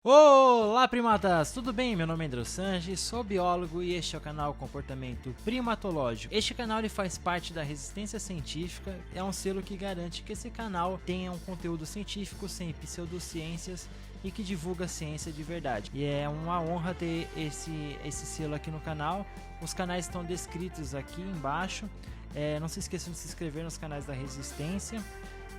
Olá, primatas! Tudo bem? Meu nome é André Sanji, sou biólogo e este é o canal Comportamento Primatológico. Este canal ele faz parte da Resistência Científica, é um selo que garante que esse canal tenha um conteúdo científico sem pseudociências e que divulga ciência de verdade. E é uma honra ter esse selo aqui no canal. Os canais estão descritos aqui embaixo. Não se esqueçam de se inscrever nos canais da Resistência.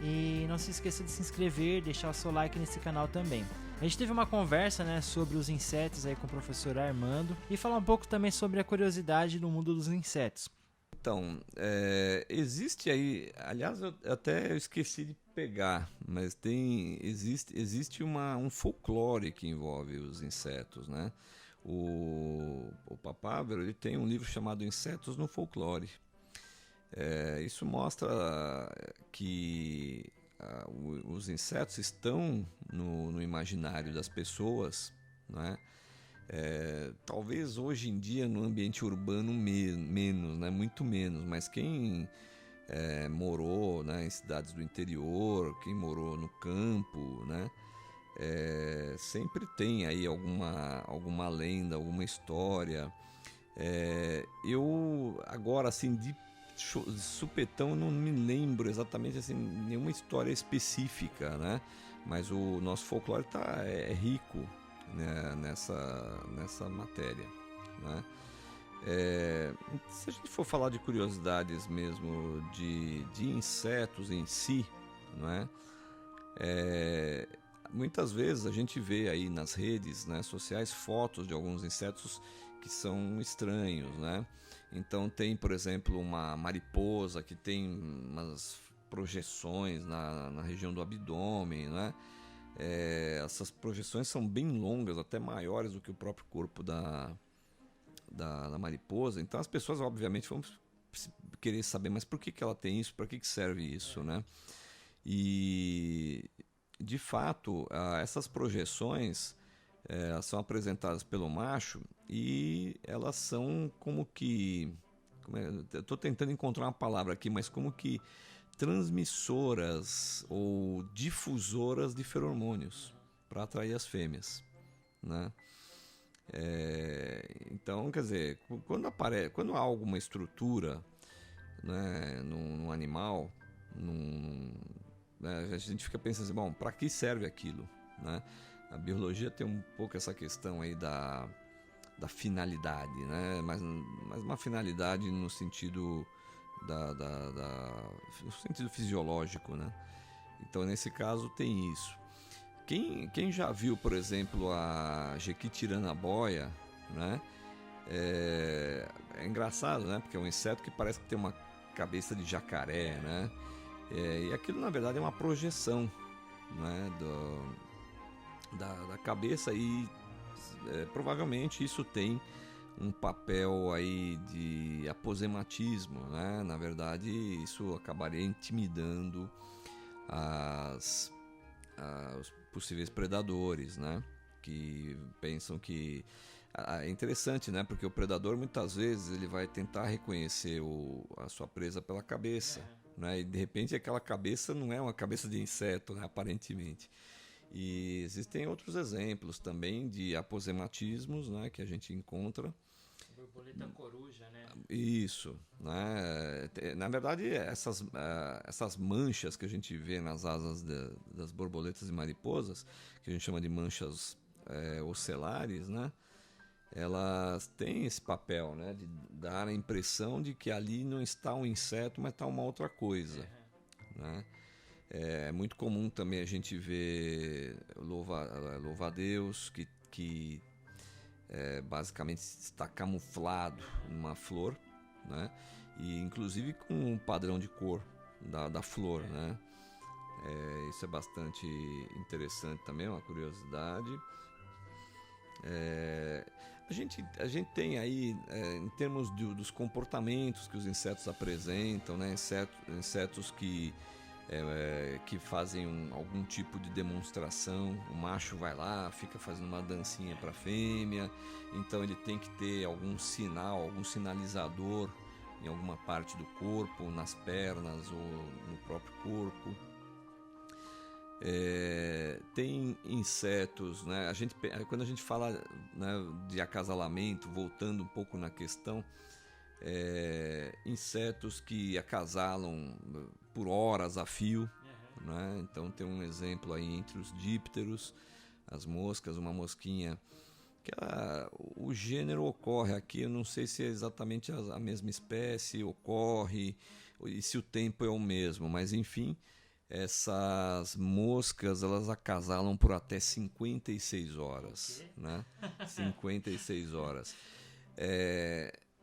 E não se esqueça de se inscrever, deixar o seu like nesse canal também. A gente teve uma conversa, sobre os insetos aí com o professor Armando e falar um pouco também sobre a curiosidade do mundo dos insetos. Então, existe aí, aliás, eu até esqueci de pegar, mas existe um folclore que envolve os insetos, né? O Papávero, ele tem um livro chamado Insetos no Folclore. Isso mostra que os insetos estão no imaginário das pessoas, né? Talvez hoje em dia no ambiente urbano menos, né? Muito menos, mas quem morou, né, em cidades do interior, quem morou no campo, né? Sempre tem aí alguma lenda, alguma história. Eu agora assim de supetão não me lembro exatamente assim nenhuma história específica, né? Mas o nosso folclore é rico, né, nessa matéria, né? Se a gente for falar de curiosidades mesmo de insetos em si, né? Muitas vezes a gente vê aí nas redes, né, sociais fotos de alguns insetos que são estranhos, né? Então tem, por exemplo, uma mariposa que tem umas projeções na região do abdômen, né? Essas projeções são bem longas, até maiores do que o próprio corpo da mariposa. Então as pessoas obviamente vão querer saber, mas por que ela tem isso? Para que serve isso, né? E de fato, essas projeções são apresentadas pelo macho e elas são eu estou tentando encontrar uma palavra aqui, mas como que transmissoras ou difusoras de feromônios para atrair as fêmeas, né? Então, quer dizer, quando há alguma estrutura, né, num animal, né, a gente fica pensando assim, bom, para que serve aquilo, né? A biologia tem um pouco essa questão aí da finalidade, né? Mas uma finalidade no sentido no sentido fisiológico, né? Então nesse caso tem isso. Quem já viu, por exemplo, a jequitiranaboia, né? É engraçado, né? Porque é um inseto que parece que tem uma cabeça de jacaré, né? E aquilo na verdade é uma projeção, né? Da cabeça e provavelmente isso tem um papel aí de aposematismo, né? Na verdade, isso acabaria intimidando os possíveis predadores, né? Que pensam que é interessante, né? Porque o predador muitas vezes ele vai tentar reconhecer a sua presa pela cabeça, né? E de repente aquela cabeça não é uma cabeça de inseto, né? Aparentemente. E existem outros exemplos também de aposematismos, né, que a gente encontra. Borboleta coruja, né? Isso, né? Na verdade, essas manchas que a gente vê nas asas das borboletas e mariposas, que a gente chama de manchas ocelares, né? Elas têm esse papel, né, de dar a impressão de que ali não está um inseto, mas está uma outra coisa, né? É muito comum também a gente ver louva-a-Deus que basicamente está camuflado numa flor, né? E inclusive com um padrão de cor da flor, né? Isso é bastante interessante também, uma curiosidade. A gente tem aí, em termos dos comportamentos que os insetos apresentam, né? Insetos que fazem algum tipo de demonstração. O macho vai lá, fica fazendo uma dancinha para a fêmea, então ele tem que ter algum sinal, algum sinalizador em alguma parte do corpo, nas pernas ou no próprio corpo. Tem insetos, né? Quando a gente fala, né, de acasalamento, voltando um pouco na questão, insetos que acasalam por horas a fio, né? Então tem um exemplo aí entre os dípteros, as moscas, uma mosquinha que o gênero ocorre aqui, eu não sei se é exatamente a mesma espécie, ocorre, e se o tempo é o mesmo, mas enfim, essas moscas, elas acasalam por até 56 horas, né? 56 horas.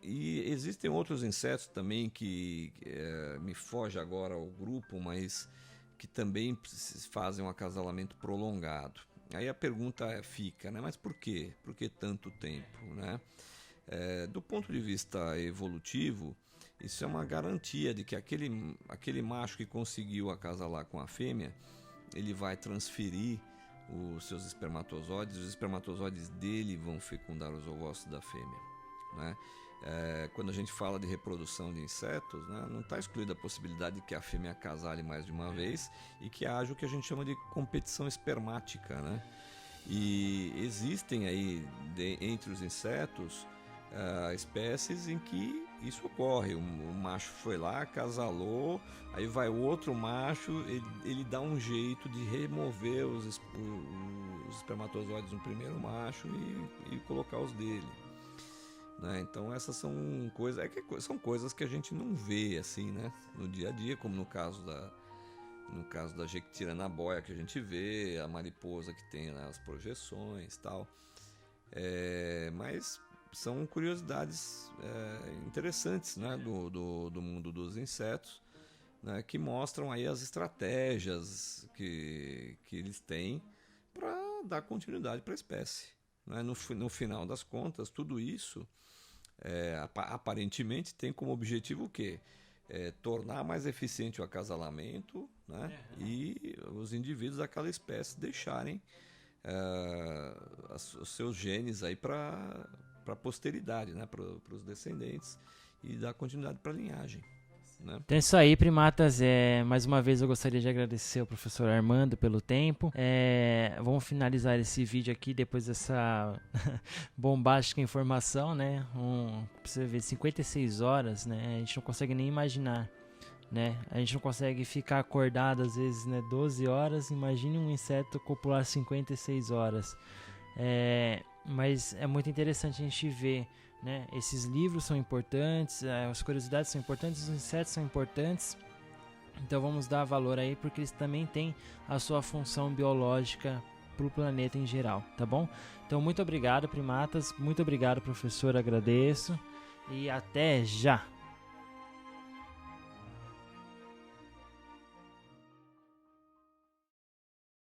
E existem outros insetos também que me foge agora ao grupo, mas que também fazem um acasalamento prolongado. Aí a pergunta fica, né? Mas por quê? Por que tanto tempo, né? Do ponto de vista evolutivo, isso é uma garantia de que aquele macho que conseguiu acasalar com a fêmea, ele vai transferir os seus espermatozoides, os espermatozoides dele vão fecundar os ovócitos da fêmea, né? Quando a gente fala de reprodução de insetos, né, não está excluída a possibilidade de que a fêmea acasale mais de uma vez e que haja o que a gente chama de competição espermática, né? E existem aí, entre os insetos, espécies em que isso ocorre. O macho foi lá, acasalou, aí vai o outro macho, ele dá um jeito de remover os espermatozoides do primeiro macho e colocar os dele, né? Então essas são coisas, são coisas que a gente não vê assim, né, no dia a dia, como no caso da jequitiranaboia que a gente vê, a mariposa que tem, né, as projeções e tal. Mas são curiosidades interessantes, né, do mundo dos insetos, né, que mostram aí as estratégias que eles têm para dar continuidade para a espécie, né? No final das contas, tudo isso aparentemente tem como objetivo o quê? Tornar mais eficiente o acasalamento, né? E os indivíduos daquela espécie deixarem os seus genes aí para a posteridade, né? Para os descendentes, e dar continuidade para a linhagem, né? Então é isso aí, primatas. Mais uma vez eu gostaria de agradecer ao professor Armando pelo tempo. Vamos finalizar esse vídeo aqui depois dessa bombástica informação, né? Pra você ver, 56 horas, né? A gente não consegue nem imaginar, né? A gente não consegue ficar acordado às vezes, né? 12 horas, imagine um inseto copular 56 horas. Mas é muito interessante a gente ver, né? Esses livros são importantes, as curiosidades são importantes, os insetos são importantes. Então vamos dar valor aí, porque eles também têm a sua função biológica para o planeta em geral, tá bom? Então muito obrigado, primatas, muito obrigado, professor, agradeço e até já!